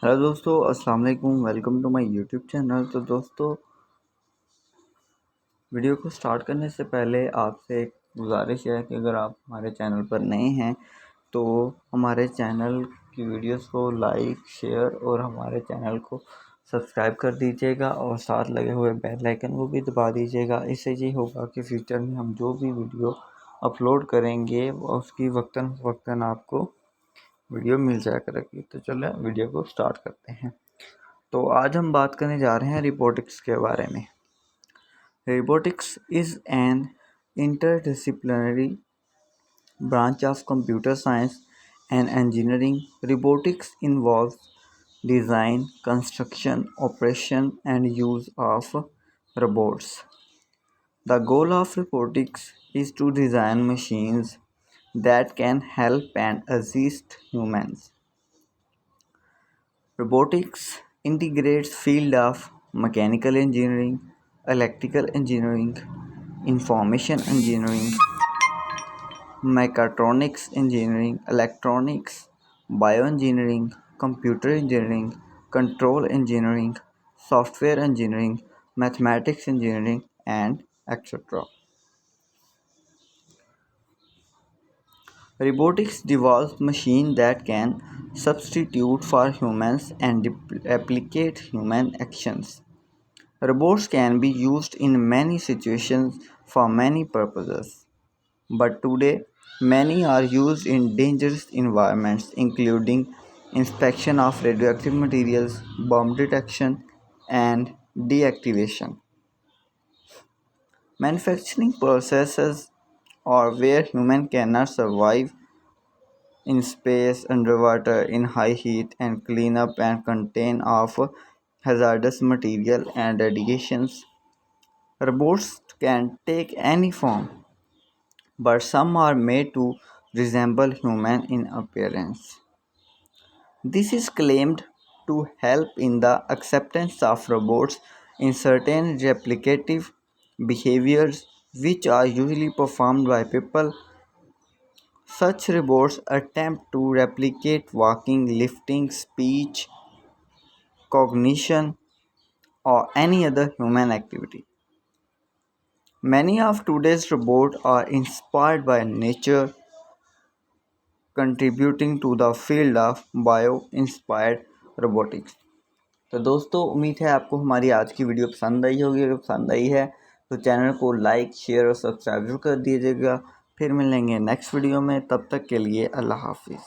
Hello दोस्तों, अस्सलाम वालेकुम। Welcome to my YouTube channel. तो दोस्तों, वीडियो को स्टार्ट करने से पहले आपसे एक गुजारिश है कि अगर आप हमारे चैनल पर नए हैं तो हमारे चैनल की वीडियोस को लाइक, शेयर और हमारे चैनल को सब्सक्राइब कर दीजिएगा और साथ लगे हुए बेल आइकन को भी दबा दीजिएगा। इससे ये होगा कि फ्यूचर में हम जो भी वीडियो अपलोड करेंगे उसकी वक्तन वक्तन आपको वीडियो मिल जाया करेगी। तो चलो वीडियो को स्टार्ट करते हैं। तो आज हम बात करने जा रहे हैं रोबोटिक्स के बारे में। Robotics is an interdisciplinary branch of computer science and engineering. Robotics involves design, construction, operation, and use of robots. The goal of robotics is to design machines that can help and assist humans. Robotics integrates field of mechanical engineering, electrical engineering, information engineering, mechatronics engineering, electronics, bioengineering, computer engineering, control engineering, software engineering, mathematics engineering, and etc. Robotics involves machines that can substitute for humans and replicate human actions. Robots can be used in many situations for many purposes, but today many are used in dangerous environments, including inspection of radioactive materials, bomb detection, and deactivation. Manufacturing processes or where humans cannot survive in space, underwater, in high heat, and clean up and contain of hazardous material and radiations. Robots can take any form, but some are made to resemble human in appearance. This is claimed to help in the acceptance of robots in certain replicative behaviors which are usually performed by people. Such robots attempt to replicate walking, lifting, speech, cognition, or any other human activity. Many of today's robots are inspired by nature, contributing to the field of bio-inspired robotics. तो दोस्तों, उम्मीद है आपको हमारी आज की video पसंद आई होगी। अगर पसंद आई है तो चैनल को लाइक, शेयर और सब्सक्राइब जरूर कर दीजिएगा। फिर मिलेंगे नेक्स्ट वीडियो में, तब तक के लिए अल्लाह हाफिज़।